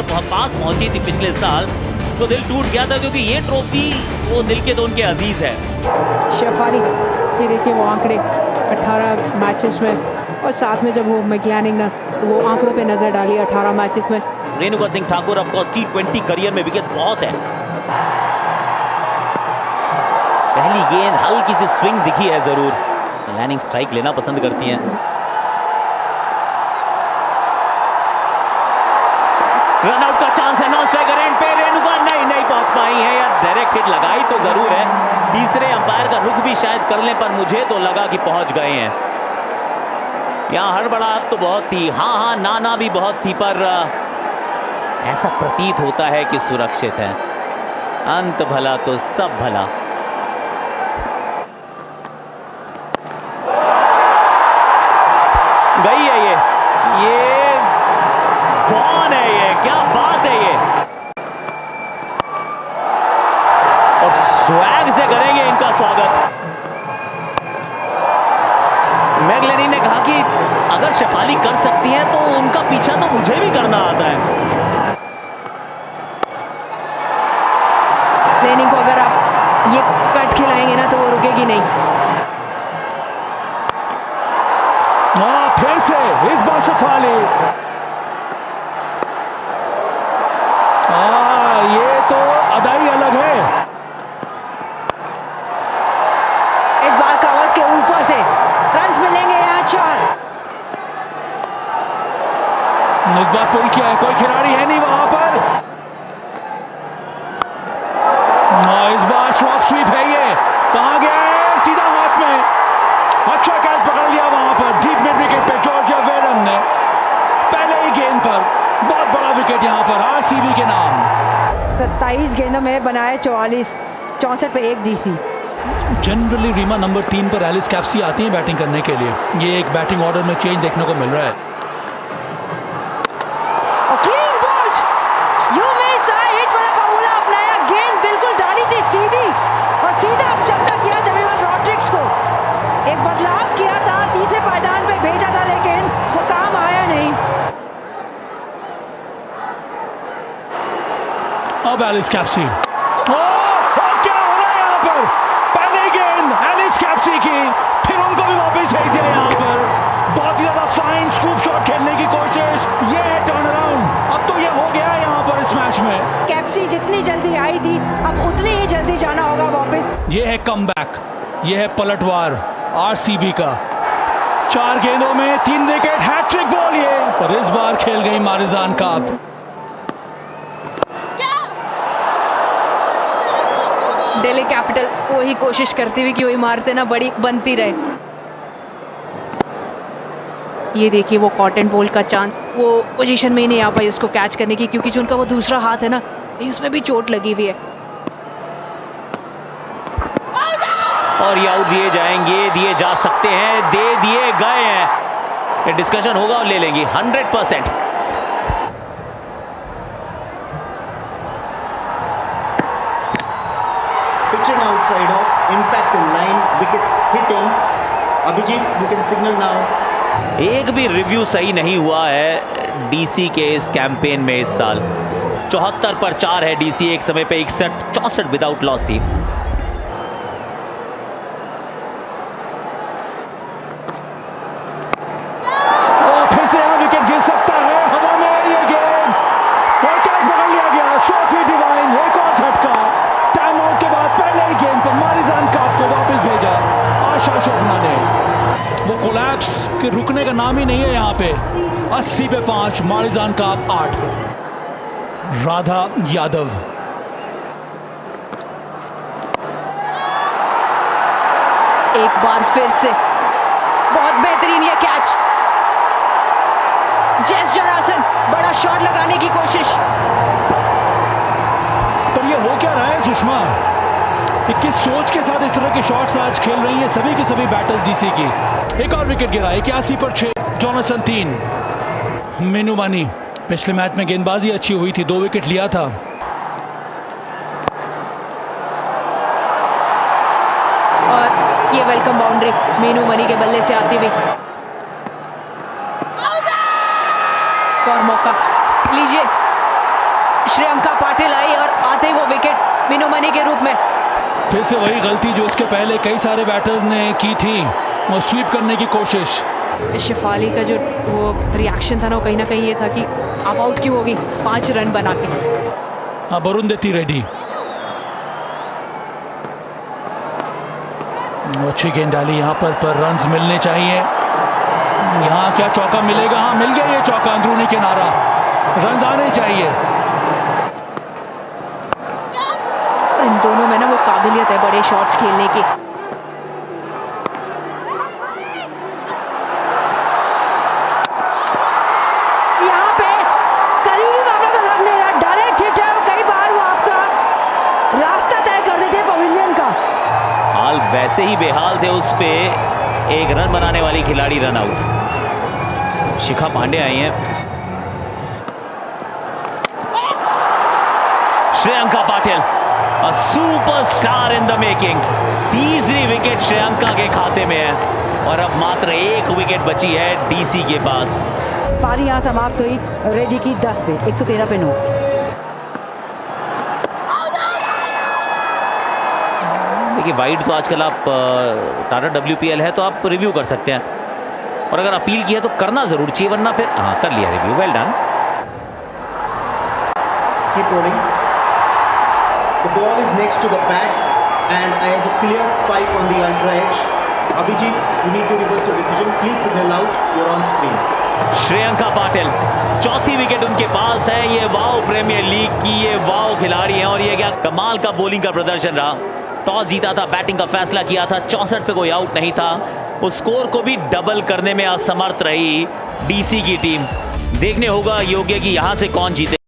बार पास पहुंची थी पिछले साल तो दिल टूट गया था, क्योंकि ये ट्रॉफी वो दिल के तो उनके अजीज है। शेफाली, ये देखिए वो आंकड़े 18 मैचेस में, और साथ में जब वो मैग्लैनिंग ना वो आंकड़ों पे नजर डाली 18 मैचेस में। Renuka Singh Thakur of course T20 career में विकेट बहुत है। पहली गेंद हल्की सी स्विंग दिखी है जरूर, लैनिंग स्ट्राइक लेना पसंद करती हैं। रनआउट का चांस है, नॉन स्ट्राइकर एंड पे रेणुका नहीं पहुंच पाई है यार। डायरेक्ट हिट लगाई तो जरूर है, तीसरे अंपायर का रुख भी शायद कर ले, पर मुझे तो लगा कि पहुंच गए हैं। यहां हड़बड़ाहट तो बहुत थी, हाँ नाना भी बहुत थी, पर ऐसा प्रतीत होता है कि सुरक्षित है। अंत भला तो सब भला। गई है ये कौन है ये, क्या बात है ये, और स्वैग से करेंगे इनका स्वागत। मैग्लेनी ने कहा कि अगर शेफाली कर सकती है तो उनका पीछा तो मुझे भी करना आता है। लेनिंग को अगर आप ये कट खिलाएंगे ना तो वो रुकेगी नहीं। फिर से इस बार शेफाली, ये तो अदाई अलग है। इस बार कवर्स के ऊपर से रन्स मिलेंगे यहाँ 4। इस बार पुल किया है, कोई खिलाड़ी है नहीं वहां पर। इस बार स्ट्रोक स्वीप है, ये कहां गया है, सीधा हाथ में। अच्छा कैच पकड़ लिया वहां पर डीप मिड विकेट पे जॉर्जिया वेरम ने, पहले ही गेंद पर। बहुत बड़ा विकेट यहां पर आरसीबी के नाम। 27 गेंदों में बनाए 44, 64 पे 1 डीसी। जनरली रीमा नंबर 3 पर एलिस कैप्सी आती है बैटिंग करने के लिए। ये एक बैटिंग ऑर्डर में चेंज देखने को मिल रहा है। अपनाया, गेंद बिल्कुल डाली थी सीधी और सीधा चलता किया जमीन रॉड्रिक्स को। एक बदलाव किया था, तीसरे पायदान पे भेजा था, लेकिन वो काम आया नहीं। अब एलिस कैप्सी, क्या हो रहा है यहाँ पर। पहले गेंद एलिस कैप्सी की, फिर उनको भी वापस भेज दिया यहाँ पर। बहुत ही ज्यादा फाइन स्कूप शॉट खेलने की कोशिश, ये है टर्न अराउंड। अब तो ये हो गया है यहाँ पर इस मैच में। कैप्सी जितनी जल्दी आई थी, अब उतनी ही जल्दी जाना होगा वापस। ये है कमबैक, ये है पलटवार आरसीबी का। 4 गेंदों में 3 विकेट, हैट्रिक बॉल ये, पर इस बार खेल गई मारिजान काप। दिल्ली कैपिटल वही कोशिश करती हुई कि वही मारते ना बड़ी बनती रहे। ये देखिए वो कॉटन बॉल का चांस, वो पोजीशन में ही नहीं आ पाई उसको कैच करने की, क्योंकि जो उनका वो दूसरा हाथ है ना, उसमें भी चोट लगी हुई है। और ये आउट दिए जाएंगे, दिए जा सकते हैं, दे दिए गए हैं। ये डिस्कशन होगा और ले लेंगी 100%। Pitching outside of, impact in line, wickets hitting. Abhijit, you can signal now. एक भी रिव्यू सही नहीं हुआ है डीसी के इस कैंपेन में इस साल। 74 पर 4 है डीसी, एक समय पे 61, 64 विदाउट लॉस थी। फिर से यहाँ विकेट गिर सकता है, हवा में ये गेंद और कैच पकड़ लिया गया। सोफी डिवाइन, एक और झटका। टाइम आउट के बाद पहले ही गेंद पर मारिजान काप को वापस भेजा आशा शोभना ने। वो कोलैप्स के रुकने का नाम ही नहीं है यहाँ पे। 80 पे 5, मारिजान काप 8। राधा यादव, एक बार फिर से बहुत बेहतरीन ये कैच। जेस जॉनसन, बड़ा शॉट लगाने की कोशिश। पर ये हो क्या रहा है सुषमा, किस सोच के साथ इस तरह के शॉट्स आज खेल रही है सभी के सभी बैटर्स डीसी की। एक और विकेट गिरा, 81 पर 6, जॉनसन 3। मीनू मानी, पिछले मैच में गेंदबाजी अच्छी हुई थी, 2 विकेट लिया था। और ये वेलकम बाउंड्री मीनू मनी के बल्ले से आती हुई। और मौका लीजिए, श्रेयंका पाटिल आई और आते ही वो विकेट मीनू मनी के रूप में। फिर से वही गलती जो इसके पहले कई सारे बैटर्स ने की थी, वो स्वीप करने की कोशिश। शेफाली का जो वो रिएक्शन था ना, कहीं ना कहीं ये था कि आप आउट क्यों होगी 5 रन बना के। अब अरुंधति रेड्डी, अच्छी गेंद डाली यहाँ पर रन्स मिलने चाहिए। यहाँ क्या चौका मिलेगा? हाँ, मिल गया ये चौका, अंदरूनी किनारा, रन्स आने चाहिए। और इन दोनों में ना वो काबिलियत है बड़े शॉट्स खेलने की। यहाँ पे करीबी मामला तो लग नहीं रहा, डायरेक्ट हिट है और कई बार वो आपका रास्ता तय कर देते हैं पवेलियन का। हाल वैसे ही बेहाल थे, उस पे एक रन बनाने वाली खिलाड़ी रन आउट। शिखा पांडे आई हैं। Shreyanka Patil, a superstar in the making. तीसरी विकेट श्रेयंका के खाते में है और अब मात्र 1 विकेट बची है डीसी के पास। पारी यहाँ समाप्त हुई रेड्डी की 10 पे 113 पे 9। देखिए वाइड तो आजकल आप टाटा WPL है तो आप रिव्यू कर सकते हैं, और अगर अपील की है तो करना जरूर चाहिए, वरना फिर हाँ कर लिया review, well done. Keep rolling. The ball is next to the bat and I have a clear spike on the ultra edge. Abhijit, you need to reverse your decision. Please signal out. You're on screen. Shreyanka Patil, चौथी wicket उनके पास है। ये wow premiere league की ये wow खिलाड़ी हैं, और ये क्या कमाल का बॉलिंग का प्रदर्शन रहा। टॉस जीता था, बैटिंग का फैसला किया था, 64 पे कोई आउट नहीं था। उस स्कोर को भी डबल करने में असमर्थ रही डीसी की टीम। देखने होगा योग्य कि यहां से कौन जीते।